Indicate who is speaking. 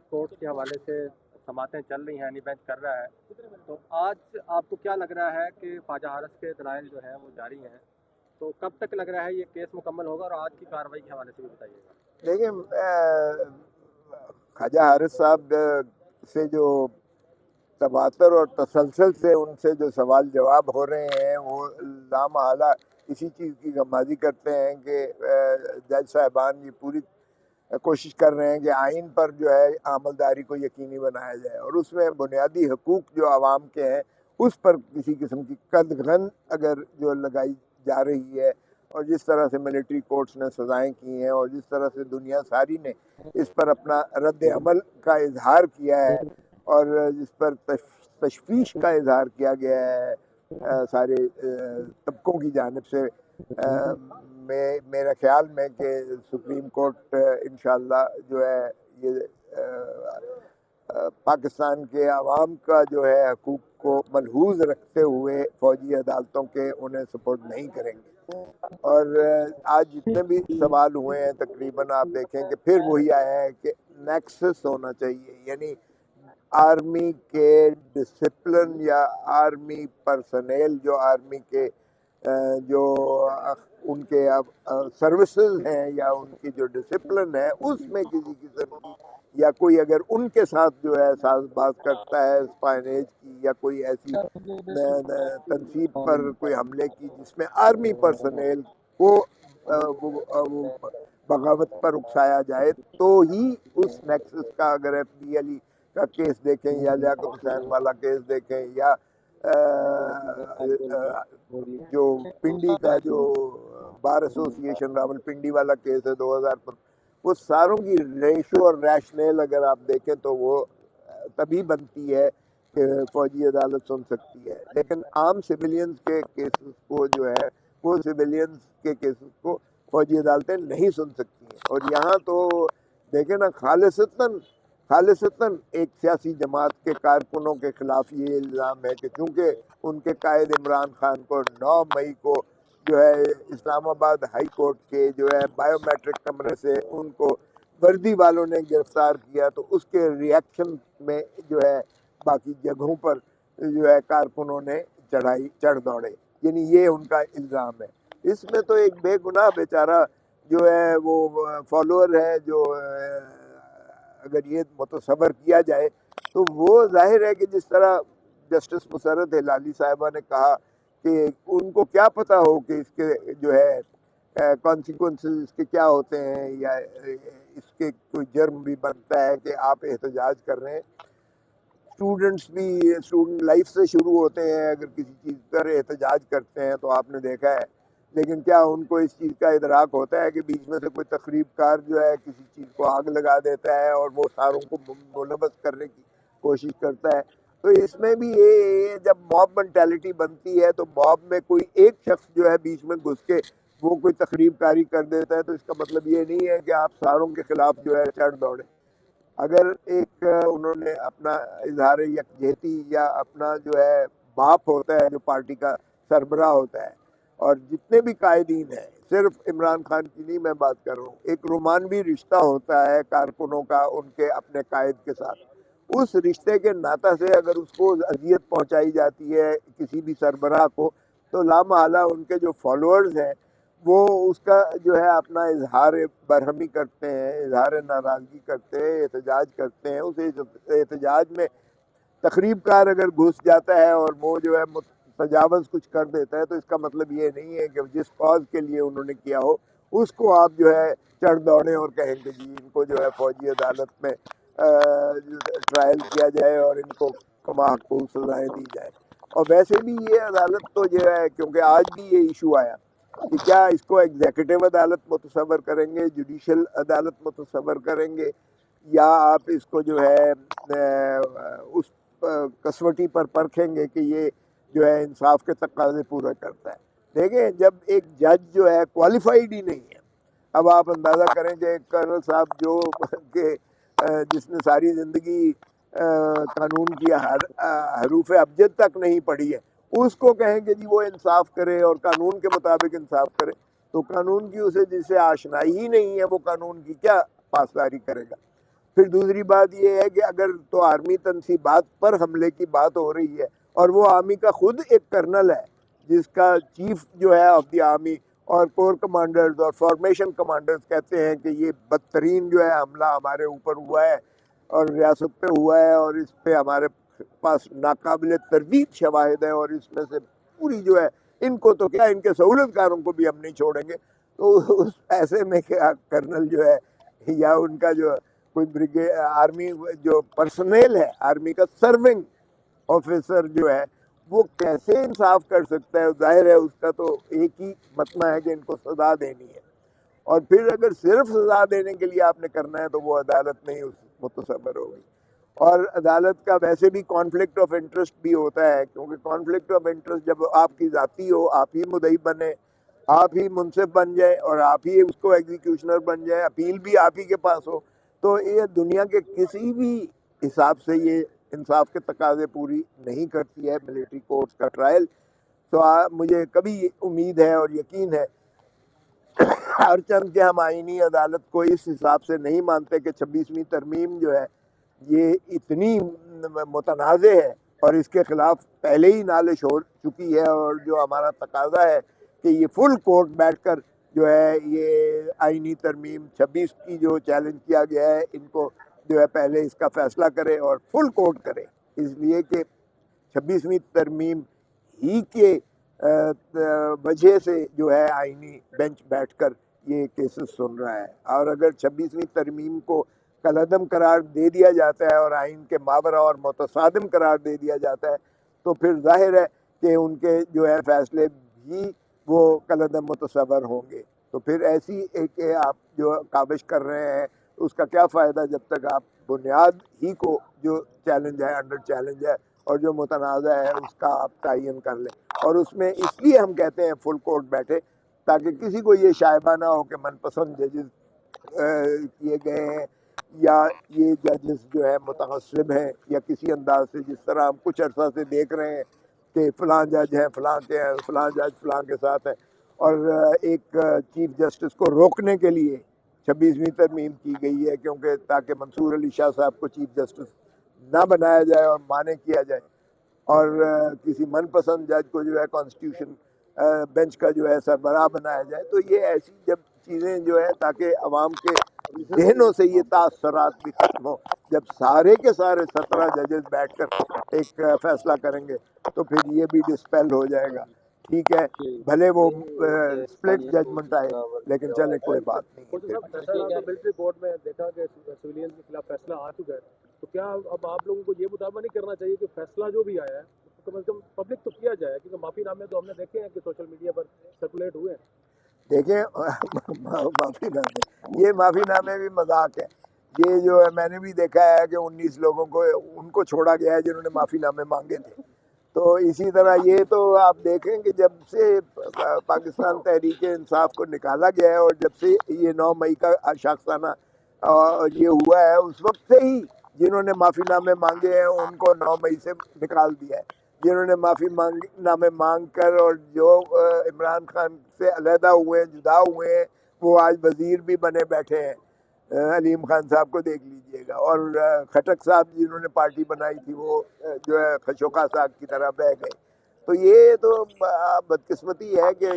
Speaker 1: Court के हवाले से समातें चल रही हैं, यानी बेंच कर रहा है, तो आज आपको क्या लग रहा है कि ख्वाजा हारिस के दलाइल जो हैं वो जारी हैं, तो कब तक लग रहा है ये केस मुकम्मल होगा, और आज की कार्रवाई के हवाले से भी बताइएगा।
Speaker 2: देखिए, ख्वाजा हारिस साहब से जो तवातर और तसलसल से उनसे जो सवाल जवाब हो रहे हैं वो लामहला इसी चीज़ की गमाजी करते हैं कि जज साहबान ये पूरी कोशिश कर रहे हैं कि आइन पर जो है अमलदारी को यकीनी बनाया जाए, और उसमें बुनियादी हकूक़ जो आवाम के हैं उस पर किसी किस्म की कदगन अगर जो लगाई जा रही है, और जिस तरह से मिलिट्री कोर्ट्स ने सज़ाएँ की हैं और जिस तरह से दुनिया सारी ने इस पर अपना रद्द अमल का इजहार किया है और जिस पर तशवीश का इजहार किया गया है सारे तबकों की जानिब से, मेरा ख्याल में कि सुप्रीम कोर्ट इंशाअल्लाह जो है ये पाकिस्तान के अवाम का जो है हकूक़ को मलहूज़ रखते हुए फ़ौजी अदालतों के उन्हें सपोर्ट नहीं करेंगे। और आज जितने भी सवाल हुए हैं तकरीबन आप देखें कि फिर वही आया है कि नेक्सस होना चाहिए, यानी आर्मी के डिसिप्लिन या आर्मी पर्सनेल जो आर्मी के जो उनके अब सर्विसेज हैं या उनकी जो डिसिप्लिन है उसमें किसी किस्म की या कोई अगर उनके साथ जो है साज़बाज़ करता है स्पाइनेज की या कोई ऐसी तनसीब पर कोई हमले की जिसमें आर्मी पर्सनेल को वो बगावत पर उकसाया जाए, तो ही उस नेक्सस का, अगर FDLE का केस देखें या लियाकत हुसैन वाला केस देखें या जो पिंडी का जो बार एसोसिएशन रावलपिंडी वाला केस है 2000 पर, वो सारों की रेशो और रैशनल अगर आप देखें तो वो तभी बनती है कि फौजी अदालत सुन सकती है, लेकिन आम सिविलियंस के केसेस को जो है वो सिविलियंस के केसेस को फौजी अदालतें नहीं सुन सकती हैं। और यहाँ तो देखें ना, खालिसतन एक सियासी जमात के कारकुनों के खिलाफ ये इल्ज़ाम है कि चूँकि उनके कायद इमरान खान को 9 मई को जो है इस्लामाबाद हाई कोर्ट के जो है बायोमेट्रिक कमरे से उनको वर्दी वालों ने गिरफ्तार किया, तो उसके रिएक्शन में जो है बाकी जगहों पर जो है कारकुनों ने चढ़ दौड़े, यानी ये उनका इल्ज़ाम है। इसमें तो एक बेगुनाह बेचारा जो है वो फॉलोअर है, जो अगर ये मुतसव्वर किया जाए तो वो जाहिर है कि जिस तरह जस्टिस मुसर्रत हिलाली साहिबा ने कहा कि उनको क्या पता हो कि इसके जो है कॉन्सिक्वेंसेस इसके क्या होते हैं या इसके कोई जर्म भी बनता है कि आप एहतजाज कर रहे हैं। स्टूडेंट लाइफ से शुरू होते हैं, अगर किसी चीज़ पर एहतजाज करते हैं तो आपने देखा है, लेकिन क्या उनको इस चीज़ का इदराक होता है कि बीच में से कोई तकरीबकार जो है किसी चीज़ को आग लगा देता है और वो सारों को मुलव्वस करने की कोशिश करता है। तो इसमें भी ये जब मॉब मेंटालिटी बनती है तो मॉब में कोई एक शख्स जो है बीच में घुस के वो कोई तकरीबकारी कर देता है, तो इसका मतलब ये नहीं है कि आप सारों के खिलाफ जो है चढ़ दौड़े। अगर एक उन्होंने अपना इजहार यकजहती या अपना जो है बाप होता है जो पार्टी का सरबराह होता है, और जितने भी कायदीन हैं, सिर्फ इमरान खान की नहीं मैं बात कर रहा हूँ, एक रोमानवी रिश्ता होता है कारकुनों का उनके अपने कायद के साथ। उस रिश्ते के नाता से अगर उसको अजियत पहुँचाई जाती है किसी भी सरबराह को, तो लामहला उनके जो फॉलोअर्स हैं वो उसका जो है अपना इजहार बरहमी करते हैं, इजहार नाराज़गी करते हैं, एहतजाज करते हैं। उस एहतजाज में तकरीबकार अगर घुस जाता है और वो जो है तजावज़ कुछ कर देता है, तो इसका मतलब ये नहीं है कि जिस कॉज के लिए उन्होंने किया हो उसको आप जो है चढ़ दौड़ें और कहें कि जी इनको जो है फौजी अदालत में ट्रायल किया जाए और इनको कमाहकूक सज़ाएँ दी जाए। और वैसे भी ये अदालत तो जो है, क्योंकि आज भी ये इशू आया कि क्या इसको एग्जीक्यूटिव अदालत मुतसव्वर करेंगे, जुडिशल अदालत मुतसव्वर करेंगे, या आप इसको जो है उस कसवटी पर परखेंगे कि ये जो है इंसाफ के तकाज़े पूरा करता है। देखें, जब एक जज जो है क्वालिफाइड ही नहीं है, अब आप अंदाज़ा करें कि कर्नल साहब जो के जिसने सारी ज़िंदगी कानून की हरूफ अबजद तक नहीं पढ़ी है, उसको कहेंगे जी वो इंसाफ करे और कानून के मुताबिक इंसाफ करे, तो कानून की उसे जिसे आशनाई ही नहीं है वो कानून की क्या पासदारी करेगा। پھر دوسری بات یہ ہے کہ اگر تو آرمی تنصیبات پر حملے کی بات ہو رہی ہے، اور وہ آرمی کا خود ایک کرنل ہے جس کا چیف جو ہے آف دی آرمی اور کور کمانڈرز اور فارمیشن کمانڈرز کہتے ہیں کہ یہ بدترین جو ہے حملہ ہمارے اوپر ہوا ہے اور ریاست پہ ہوا ہے، اور اس پہ ہمارے پاس ناقابل تردید شواہد ہے، اور اس میں سے پوری جو ہے ان کو تو کیا، ان کے سہولت کاروں کو بھی ہم نہیں چھوڑیں گے. تو اس ایسے میں کیا کرنل جو ہے یا ان کا جو کوئی بریگیڈ آرمی جو پرسنل ہے، آرمی کا سرونگ آفیسر جو ہے، وہ کیسے انصاف کر سکتا ہے؟ ظاہر ہے اس کا تو ایک ہی مطمع ہے کہ ان کو سزا دینی ہے، اور پھر اگر صرف سزا دینے کے لیے آپ نے کرنا ہے تو وہ عدالت نہیں اس متصور ہوگی. اور عدالت کا ویسے بھی کانفلکٹ آف انٹرسٹ بھی ہوتا ہے، کیونکہ کانفلکٹ آف انٹرسٹ جب آپ کی ذاتی ہو، آپ ہی مدعی بنے، آپ ہی منصف بن جائے اور آپ ہی اس کو ایگزیکیوشنر بن جائے، اپیل بھی آپ ہی کے پاس ہو، تو یہ دنیا کے کسی بھی حساب سے یہ انصاف کے تقاضے پوری نہیں کرتی ہے ملٹری کورٹس کا ٹرائل. تو مجھے کبھی امید ہے اور یقین ہے، ہر چند کہ ہم آئینی عدالت کو اس حساب سے نہیں مانتے کہ 26ویں ترمیم جو ہے یہ اتنی متنازع ہے اور اس کے خلاف پہلے ہی نالش ہو چکی ہے، اور جو ہمارا تقاضا ہے کہ یہ فل کورٹ بیٹھ کر جو ہے یہ آئینی ترمیم 26 کی جو چیلنج کیا گیا ہے، ان کو جو ہے پہلے اس کا فیصلہ کرے اور فل کورٹ کرے، اس لیے کہ 26ویں ترمیم ہی کے وجہ سے جو ہے آئینی بینچ بیٹھ کر یہ کیسز سن رہا ہے. اور اگر 26ویں ترمیم کو کالعدم قرار دے دیا جاتا ہے اور آئین کے ماورا اور متصادم قرار دے دیا جاتا ہے، تو پھر ظاہر ہے کہ ان کے جو ہے فیصلے بھی وہ کالعدم متصور ہوں گے. تو پھر ایسی ایک آپ جو کاوش کر رہے ہیں اس کا کیا فائدہ جب تک آپ بنیاد ہی کو جو چیلنج ہے، انڈر چیلنج ہے اور جو متنازع ہے اس کا آپ تعین کر لیں. اور اس میں اس لیے ہم کہتے ہیں فل کورٹ بیٹھے تاکہ کسی کو یہ شائبہ نہ ہو کہ من پسند ججز کیے گئے ہیں، یا یہ ججز جو ہے متعصب ہیں، یا کسی انداز سے جس طرح ہم کچھ عرصہ سے دیکھ رہے ہیں کہ فلاں جج ہیں، فلاں کے ہیں، فلاں جج فلاں کے ساتھ ہے. اور ایک چیف جسٹس کو روکنے کے لیے 26ویں ترمیم کی گئی ہے، کیونکہ تاکہ منصور علی شاہ صاحب کو چیف جسٹس نہ بنایا جائے اور مانے کیا جائے، اور کسی من پسند جج کو جو ہے کانسٹیٹیوشن بینچ کا جو ہے سربراہ بنایا جائے. تو یہ ایسی جب چیزیں جو ہے تاکہ عوام کے ذہنوں سے یہ تاثرات بھی ختم ہو، جب سارے کے سارے 17 ججز بیٹھ کر ایک فیصلہ کریں گے تو پھر یہ بھی ڈسپیل ہو جائے گا. ٹھیک ہے، بھلے وہ سپلٹ ججمنٹ آئے لیکن چلے کوئی بات نہیں.
Speaker 1: ملٹری کورٹ میں دیکھا کہ سویلین کے خلاف فیصلہ آ چکا ہے، تو کیا اب آپ لوگوں کو یہ مطالبہ نہیں کرنا چاہیے کہ فیصلہ جو بھی آیا ہے کم از کم پبلک تو کیا جائے؟ کیونکہ معافی نامے تو ہم نے دیکھے ہیں کہ سوشل میڈیا پر سرکولیٹ ہوئے ہیں.
Speaker 2: دیکھیں معافی نامے، یہ معافی نامے بھی مذاق ہے. یہ جو ہے میں نے بھی دیکھا ہے کہ 19 لوگوں کو ان کو چھوڑا گیا ہے جنہوں نے معافی نامے مانگے تھے. تو اسی طرح یہ تو آپ دیکھیں کہ جب سے پاکستان تحریک انصاف کو نکالا گیا ہے اور جب سے یہ 9 مئی کا شاخسانہ یہ ہوا ہے، اس وقت سے ہی جنہوں نے معافی نامے مانگے ہیں ان کو 9 مئی سے نکال دیا ہے. جنہوں نے معافی نامے مانگ کر اور جو عمران خان سے علیحدہ ہوئے ہیں، جدا ہوئے ہیں، وہ آج وزیر بھی بنے بیٹھے ہیں. علیم خان صاحب کو دیکھ لیجئے گا، اور کھٹک صاحب جنہوں نے پارٹی بنائی تھی وہ جو ہے خشوکا صاحب کی طرح بہ گئے. تو یہ تو بدقسمتی ہے کہ